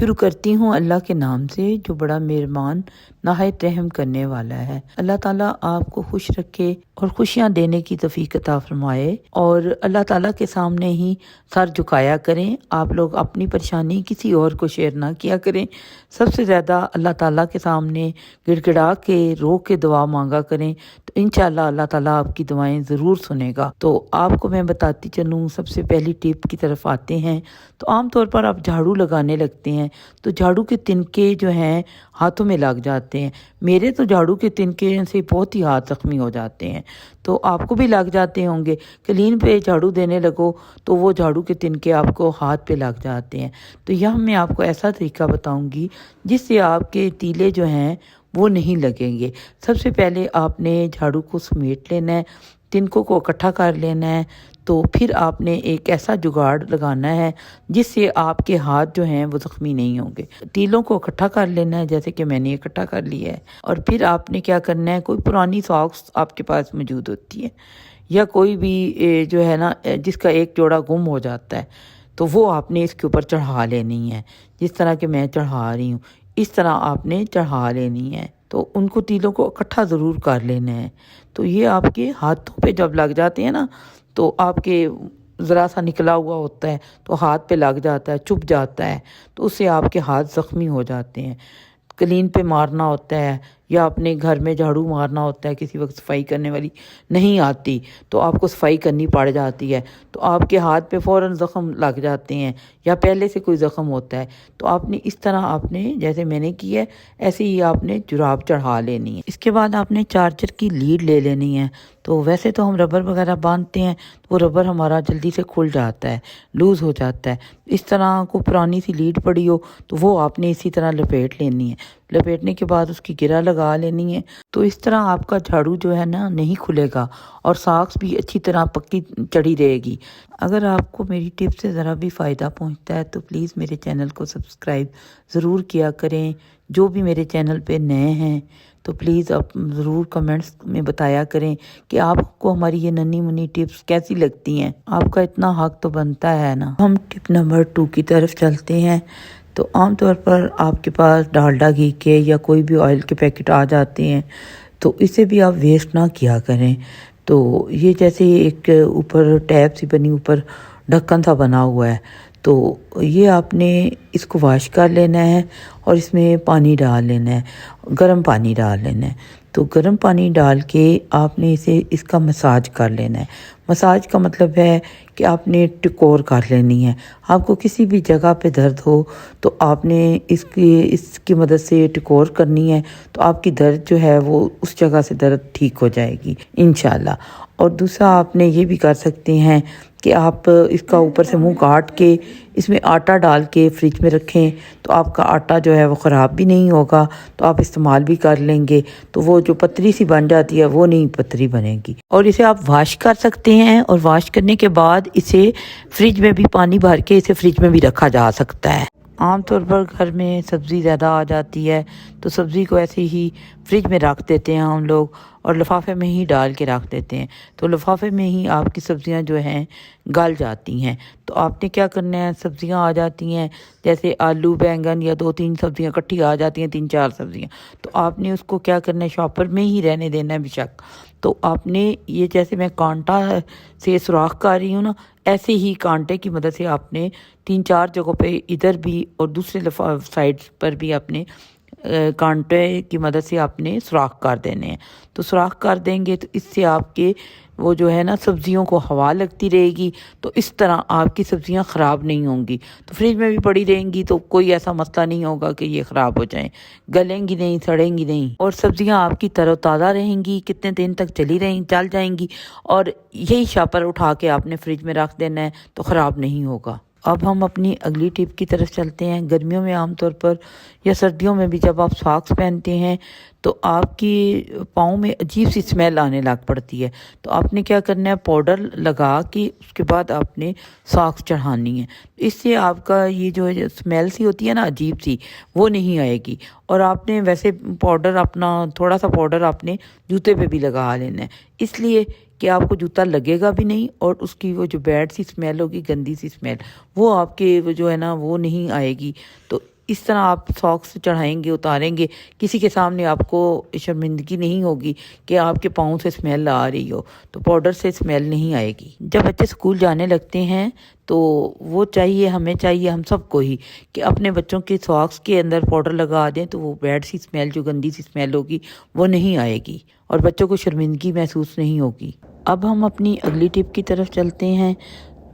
شروع کرتی ہوں اللہ کے نام سے جو بڑا مہربان نہایت رحم کرنے والا ہے۔ اللہ تعالیٰ آپ کو خوش رکھے اور خوشیاں دینے کی توفیق عطا فرمائے، اور اللہ تعالیٰ کے سامنے ہی سر جھکایا کریں۔ آپ لوگ اپنی پریشانی کسی اور کو شیئر نہ کیا کریں، سب سے زیادہ اللہ تعالیٰ کے سامنے گڑ گڑا کے رو کے دعا مانگا کریں، تو انشاءاللہ اللہ تعالیٰ آپ کی دعائیں ضرور سنے گا۔ تو آپ کو میں بتاتی چلوں، سب سے پہلی ٹپ کی طرف آتے ہیں۔ تو عام طور پر آپ جھاڑو لگانے لگتے ہیں تو جھاڑو کے تنکے جو ہیں ہاتھوں میں لگ جاتے ہیں۔ میرے تو جھاڑو کے تنکے سے بہت ہی ہاتھ زخمی ہو جاتے ہیں، تو آپ کو بھی لگ جاتے ہوں گے۔ کلین پہ جھاڑو دینے لگو تو وہ جھاڑو کے تنکے آپ کو ہاتھ پہ لگ جاتے ہیں۔ تو یہاں میں آپ کو ایسا طریقہ بتاؤں گی جس سے آپ کے تیلے جو ہیں وہ نہیں لگیں گے۔ سب سے پہلے آپ نے جھاڑو کو سمیٹ لینا ہے، تنکوں کو اکٹھا کر لینا ہے، تو پھر آپ نے ایک ایسا جگاڑ لگانا ہے جس سے آپ کے ہاتھ جو ہیں وہ زخمی نہیں ہوں گے۔ تیلوں کو اکٹھا کر لینا ہے جیسے کہ میں نے اکٹھا کر لیا ہے، اور پھر آپ نے کیا کرنا ہے، کوئی پرانی ساکس آپ کے پاس موجود ہوتی ہے یا کوئی بھی جو ہے نا جس کا ایک جوڑا گم ہو جاتا ہے، تو وہ آپ نے اس کے اوپر چڑھا لینی ہے، جس طرح کہ میں چڑھا رہی ہوں اس طرح آپ نے چڑھا لینی ہے۔ تو ان کو تیلوں کو اکٹھا ضرور کر لینا ہے۔ تو یہ آپ کے ہاتھوں پہ جب لگ جاتے ہیں نا، تو آپ کے ذرا سا نکلا ہوا ہوتا ہے تو ہاتھ پہ لگ جاتا ہے، چبھ جاتا ہے، تو اس سے آپ کے ہاتھ زخمی ہو جاتے ہیں۔ کلین پہ مارنا ہوتا ہے یا اپنے گھر میں جھاڑو مارنا ہوتا ہے، کسی وقت صفائی کرنے والی نہیں آتی تو آپ کو صفائی کرنی پڑ جاتی ہے، تو آپ کے ہاتھ پہ فوراً زخم لگ جاتے ہیں یا پہلے سے کوئی زخم ہوتا ہے، تو آپ نے اس طرح آپ نے جیسے میں نے کی ہے ایسے ہی آپ نے جراب چڑھا لینی ہے۔ اس کے بعد آپ نے چارجر کی لیڈ لے لینی ہے۔ تو ویسے تو ہم ربر وغیرہ باندھتے ہیں تو وہ ربر ہمارا جلدی سے کھل جاتا ہے، لوز ہو جاتا ہے۔ اس طرح کو پرانی سی لیڈ پڑی ہو تو وہ آپ نے اسی طرح لپیٹ لینی ہے۔ لپیٹنے کے بعد اس کی گرہ لگا لینی ہے، تو اس طرح آپ کا جھاڑو جو ہے نا نہیں کھلے گا اور ساکس بھی اچھی طرح پکی چڑھی رہے گی۔ اگر آپ کو میری ٹپ سے ذرا بھی فائدہ پہنچتا ہے تو پلیز میرے چینل کو سبسکرائب ضرور کیا کریں۔ جو بھی میرے چینل پہ نئے ہیں تو پلیز آپ ضرور کمنٹس میں بتایا کریں کہ آپ کو ہماری یہ ننھی منی ٹپس کیسی لگتی ہیں۔ آپ کا اتنا حق تو بنتا ہے نا۔ ہم ٹپ نمبر 2 کی طرف چلتے ہیں۔ تو عام طور پر آپ کے پاس ڈالڈا گھی کے یا کوئی بھی آئل کے پیکٹ آ جاتے ہیں، تو اسے بھی آپ ویسٹ نہ کیا کریں۔ تو یہ جیسے ایک اوپر ٹیپ سی بنی، اوپر ڈھکن سا بنا ہوا ہے، تو یہ آپ نے اس کو واش کر لینا ہے اور اس میں پانی ڈال لینا ہے، گرم پانی ڈال لینا ہے۔ تو گرم پانی ڈال کے آپ نے اس کا مساج کر لینا ہے۔ مساج کا مطلب ہے کہ آپ نے ٹکور کر لینی ہے۔ آپ کو کسی بھی جگہ پہ درد ہو تو آپ نے اس کی مدد سے ٹکور کرنی ہے، تو آپ کی درد جو ہے وہ اس جگہ سے درد ٹھیک ہو جائے گی انشاءاللہ۔ اور دوسرا آپ نے یہ بھی کر سکتے ہیں کہ آپ اس کا اوپر سے منہ کاٹ کے اس میں آٹا ڈال کے فریج میں رکھیں، تو آپ کا آٹا جو ہے وہ خراب بھی نہیں ہوگا، تو آپ استعمال بھی کر لیں گے، تو وہ جو پتری سی بن جاتی ہے وہ نہیں پتری بنے گی۔ اور اسے آپ واش کر سکتے ہیں، اور واش کرنے کے بعد اسے فریج میں بھی پانی بھر کے اسے فریج میں بھی رکھا جا سکتا ہے۔ عام طور پر گھر میں سبزی زیادہ آ جاتی ہے تو سبزی کو ایسے ہی فریج میں رکھ دیتے ہیں ہم لوگ، اور لفافے میں ہی ڈال کے رکھ دیتے ہیں، تو لفافے میں ہی آپ کی سبزیاں جو ہیں گل جاتی ہیں۔ تو آپ نے کیا کرنا ہے، سبزیاں آ جاتی ہیں جیسے آلو بینگن یا 2-3 سبزیاں اکٹھی آ جاتی ہیں، 3-4 سبزیاں، تو آپ نے اس کو کیا کرنا ہے، شاپر میں ہی رہنے دینا ہے بشک۔ تو آپ نے یہ جیسے میں کانٹا سے سوراخ کر رہی ہوں نا، ایسے ہی کانٹے کی مدد سے آپ نے 3-4 جگہوں پہ ادھر بھی اور دوسرے سائڈ پر بھی آپ نے کانٹے کی مدد سے آپ نے سوراخ کر دینے ہیں۔ تو سوراخ کر دیں گے تو اس سے آپ کے وہ جو ہے نا سبزیوں کو ہوا لگتی رہے گی، تو اس طرح آپ کی سبزیاں خراب نہیں ہوں گی، تو فریج میں بھی پڑی رہیں گی تو کوئی ایسا مسئلہ نہیں ہوگا کہ یہ خراب ہو جائیں، گلیں گی نہیں، سڑیں گی نہیں، اور سبزیاں آپ کی تر و تازہ رہیں گی، کتنے دن تک چل جائیں گی، اور یہی شاپر اٹھا کے آپ نے فریج میں رکھ دینا ہے تو خراب نہیں ہوگا۔ اب ہم اپنی اگلی ٹپ کی طرف چلتے ہیں۔ گرمیوں میں عام طور پر یا سردیوں میں بھی جب آپ ساکس پہنتے ہیں تو آپ کی پاؤں میں عجیب سی اسمیل آنے لگ پڑتی ہے، تو آپ نے کیا کرنا ہے، پاؤڈر لگا کے اس کے بعد آپ نے ساکس چڑھانی ہے، اس سے آپ کا یہ جو اسمیل سی ہوتی ہے نا عجیب سی، وہ نہیں آئے گی۔ اور آپ نے ویسے پاؤڈر اپنا تھوڑا سا پاؤڈر آپ نے جوتے پہ بھی لگا لینا ہے، اس لیے کہ آپ کو جوتا لگے گا بھی نہیں، اور اس کی وہ جو بیڈ سی اسمیل ہوگی، گندی سی اسمیل، وہ آپ کے جو ہے نا وہ نہیں آئے گی۔ تو اس طرح آپ ساکس چڑھائیں گے اتاریں گے، کسی کے سامنے آپ کو شرمندگی نہیں ہوگی کہ آپ کے پاؤں سے اسمیل آ رہی ہو، تو پاؤڈر سے اسمیل نہیں آئے گی۔ جب بچے اسکول جانے لگتے ہیں تو وہ ہمیں چاہیے ہم سب کو ہی کہ اپنے بچوں کے ساکس کے اندر پاؤڈر لگا دیں، تو وہ بیڈ سی اسمیل، جو گندی سی اسمیل ہوگی وہ نہیں آئے گی اور بچوں کو شرمندگی محسوس نہیں ہوگی۔ اب ہم اپنی اگلی ٹپ کی طرف چلتے ہیں،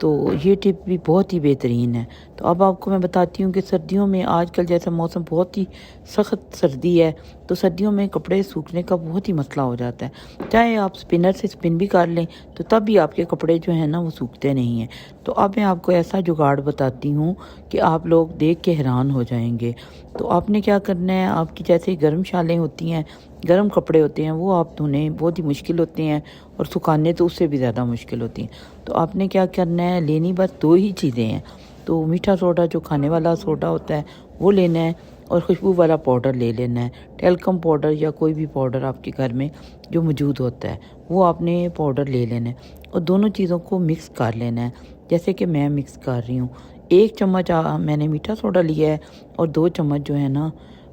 تو یہ ٹپ بھی بہت ہی بہترین ہے۔ تو اب آپ کو میں بتاتی ہوں کہ سردیوں میں آج کل جیسا موسم بہت ہی سخت سردی ہے، تو سردیوں میں کپڑے سوکھنے کا بہت ہی مسئلہ ہو جاتا ہے۔ چاہے آپ اسپنر سے اسپن بھی کر لیں تو تب بھی آپ کے کپڑے جو ہیں نا وہ سوکھتے نہیں ہیں۔ تو اب میں آپ کو ایسا جگاڑ بتاتی ہوں کہ آپ لوگ دیکھ کے حیران ہو جائیں گے۔ تو آپ نے کیا کرنا ہے، آپ کی جیسے گرم شالیں ہوتی ہیں، گرم کپڑے ہوتے ہیں، وہ آپ دھونے بہت ہی مشکل ہوتے ہیں اور سکھانے تو اس سے بھی زیادہ مشکل ہوتی ہیں۔ تو آپ نے کیا کرنا ہے، لینی بس دو ہی چیزیں ہیں۔ تو میٹھا سوڈا، جو کھانے والا سوڈا ہوتا ہے، وہ لینا ہے، اور خوشبو والا پاؤڈر لے لینا ہے، ٹیلکم پاؤڈر یا کوئی بھی پاؤڈر آپ کے گھر میں جو موجود ہوتا ہے وہ آپ نے پاؤڈر لے لینا ہے، اور دونوں چیزوں کو مکس کر لینا ہے جیسے کہ میں مکس کر رہی ہوں۔ 1 چمچ میں نے میٹھا سوڈا لیا ہے اور 2 چمچ جو ہے نا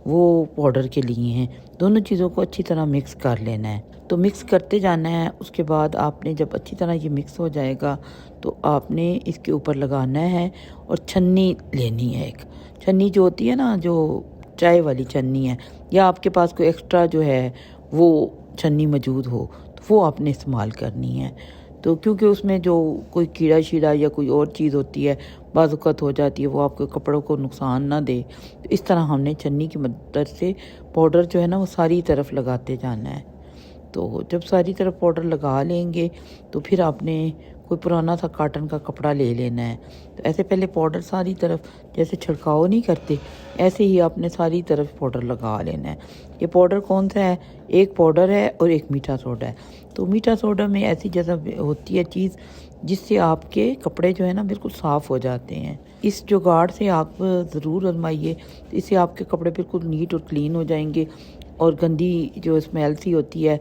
وہ پاؤڈر کے لیے ہیں۔ دونوں چیزوں کو اچھی طرح مکس کر لینا ہے، تو مکس کرتے جانا ہے۔ اس کے بعد آپ نے جب اچھی طرح یہ مکس ہو جائے گا تو آپ نے اس کے اوپر لگانا ہے، اور چھنی لینی ہے، ایک چھنی جو ہوتی ہے نا، جو چائے والی چھنی ہے، یا آپ کے پاس کوئی ایکسٹرا جو ہے وہ چھنی موجود ہو تو وہ آپ نے استعمال کرنی ہے۔ تو کیونکہ اس میں جو کوئی کیڑا شیڑا یا کوئی اور چیز ہوتی ہے، بعض اوقات ہو جاتی ہے، وہ آپ کے کپڑوں کو نقصان نہ دے، تو اس طرح ہم نے چھنی کی مدد سے پاؤڈر جو ہے نا وہ ساری طرف لگاتے جانا ہے۔ تو جب ساری طرف پاؤڈر لگا لیں گے تو پھر آپ نے کوئی پرانا سا کاٹن کا کپڑا لے لینا ہے۔ تو ایسے پہلے پاؤڈر ساری طرف جیسے چھڑکاؤ نہیں کرتے، ایسے ہی آپ نے ساری طرف پاؤڈر لگا لینا ہے۔ یہ پاؤڈر کون سا ہے، ایک پاؤڈر ہے اور ایک میٹھا سوڈا ہے۔ تو میٹھا سوڈا میں ایسی جیسا ہوتی ہے چیز جس سے آپ کے کپڑے جو ہے نا بالکل صاف ہو جاتے ہیں۔ اس جگاڑ سے آپ ضرور آزمائیے، اس سے آپ کے کپڑے بالکل نیٹ اور کلین ہو جائیں گے، اور گندی جو اسمیل سی ہوتی ہے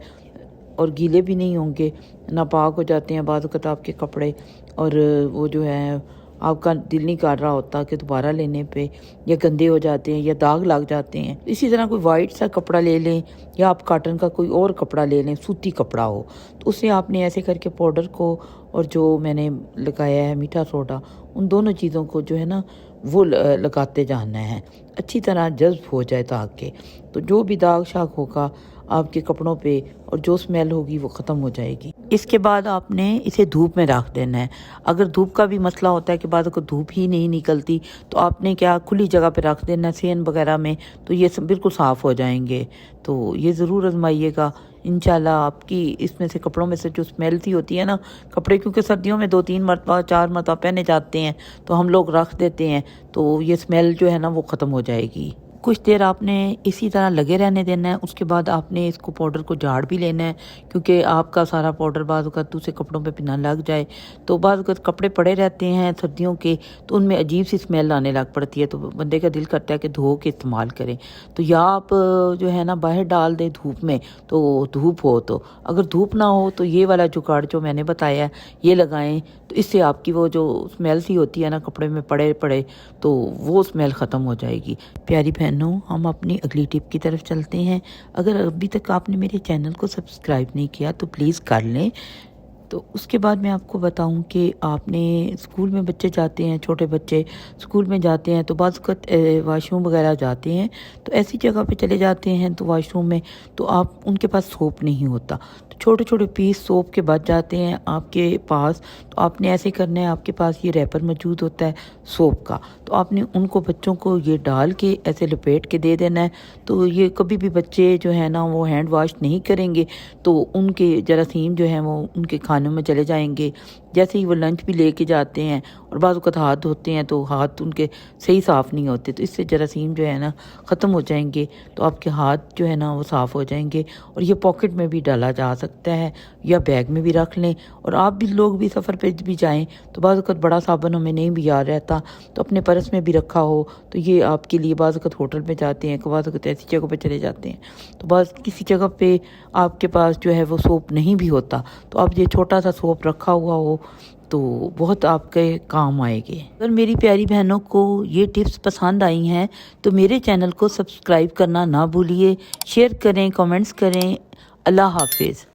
اور گیلے بھی نہیں ہوں گے، ناپاک ہو جاتے ہیں بعض اوقات آپ کے کپڑے، اور وہ جو ہے آپ کا دل نہیں کر رہا ہوتا کہ دوبارہ لینے پہ، یا گندے ہو جاتے ہیں یا داغ لگ جاتے ہیں۔ اسی طرح کوئی وائٹ سا کپڑا لے لیں، یا آپ کاٹن کا کوئی اور کپڑا لے لیں، سوتی کپڑا ہو، تو اسے آپ نے ایسے کر کے پاؤڈر کو اور جو میں نے لگایا ہے میٹھا سوڈا، ان دونوں چیزوں کو جو ہے نا وہ لگاتے جانا ہے، اچھی طرح جذب ہو جائے تاکہ، تو جو بھی داغ شاغ ہوگا آپ کے کپڑوں پہ اور جو اسمیل ہوگی وہ ختم ہو جائے گی۔ اس کے بعد آپ نے اسے دھوپ میں رکھ دینا ہے۔ اگر دھوپ کا بھی مسئلہ ہوتا ہے کہ بعد کو دھوپ ہی نہیں نکلتی، تو آپ نے کیا کھلی جگہ پہ رکھ دینا، سین وغیرہ میں، تو یہ سب بالکل صاف ہو جائیں گے۔ تو یہ ضرور آزمائیے گا، انشاءاللہ آپ کی اس میں سے کپڑوں میں سے جو اسمیل سی ہوتی ہے نا، کپڑے کیونکہ سردیوں میں 2-3 مرتبہ 4 مرتبہ پہنے جاتے ہیں تو ہم لوگ رکھ دیتے ہیں، تو یہ اسمیل جو ہے نا وہ ختم ہو جائے گی۔ کچھ دیر آپ نے اسی طرح لگے رہنے دینا ہے۔ اس کے بعد آپ نے اس کو پاؤڈر کو جھاڑ بھی لینا ہے، کیونکہ آپ کا سارا پاؤڈر بعض اوقات دوسرے کپڑوں پہ نہ لگ جائے۔ تو بعض اوقات کپڑے پڑے رہتے ہیں سردیوں کے، تو ان میں عجیب سی اسمیل آنے لگ پڑتی ہے، تو بندے کا دل کرتا ہے کہ دھو کے استعمال کریں۔ تو یا آپ جو ہے نا باہر ڈال دیں دھوپ میں، تو دھوپ ہو، تو اگر دھوپ نہ ہو تو یہ والا جگاڑ جو میں نے بتایا ہے یہ لگائیں، تو اس سے آپ کی وہ جو اسمیل سی ہوتی ہے نا کپڑے میں پڑے پڑے، تو وہ اسمیل ختم ہو جائے گی۔ پیاری بہنوں، ہم اپنی اگلی ٹپ کی طرف چلتے ہیں۔ اگر ابھی تک آپ نے میرے چینل کو سبسکرائب نہیں کیا تو پلیز کر لیں۔ تو اس کے بعد میں آپ کو بتاؤں کہ آپ نے اسکول میں بچے جاتے ہیں، چھوٹے بچے اسکول میں جاتے ہیں تو بعض اوقات واش روم وغیرہ جاتے ہیں، تو ایسی جگہ پہ چلے جاتے ہیں تو واش روم میں، تو آپ ان کے پاس سوپ نہیں ہوتا، تو چھوٹے چھوٹے پیس سوپ کے بچ جاتے ہیں آپ کے پاس، تو آپ نے ایسے کرنا ہے، آپ کے پاس یہ ریپر موجود ہوتا ہے سوپ کا، تو آپ نے ان کو بچوں کو یہ ڈال کے ایسے لپیٹ کے دے دینا ہے۔ تو یہ کبھی بھی بچے جو ہے نا وہ ہینڈ واش نہیں کریں گے تو ان کے جراثیم جو ہیں وہ ان کے کھانوں میں چلے جائیں گے۔ جیسے ہی وہ لنچ بھی لے کے جاتے ہیں اور بعض اوقات ہاتھ دھوتے ہیں تو ہاتھ ان کے صحیح صاف نہیں ہوتے، تو اس سے جراثیم جو ہے نا ختم ہو جائیں گے، تو آپ کے ہاتھ جو ہے نا وہ صاف ہو جائیں گے۔ اور یہ پاکٹ میں بھی ڈالا جا سکتا ہے یا بیگ میں بھی رکھ لیں، اور آپ بھی لوگ بھی سفر پہ بھی جائیں تو بعض اوقات بڑا صابن ہمیں نہیں بھی یاد رہتا، تو اپنے پرس میں بھی رکھا ہو تو یہ آپ کے لیے، بعض اوقات ہوٹل میں جاتے ہیں، بعض اوقات ایسی جگہ پہ چلے جاتے ہیں تو بعض کسی جگہ پہ آپ کے پاس جو ہے وہ سوپ نہیں بھی ہوتا، تو آپ یہ چھوٹا سا سوپ رکھا ہوا ہو تو بہت آپ کے کام آئے گے۔ اگر میری پیاری بہنوں کو یہ ٹپس پسند آئی ہیں تو میرے چینل کو سبسکرائب کرنا نہ بھولیے، شیئر کریں، کامنٹس کریں۔ اللہ حافظ۔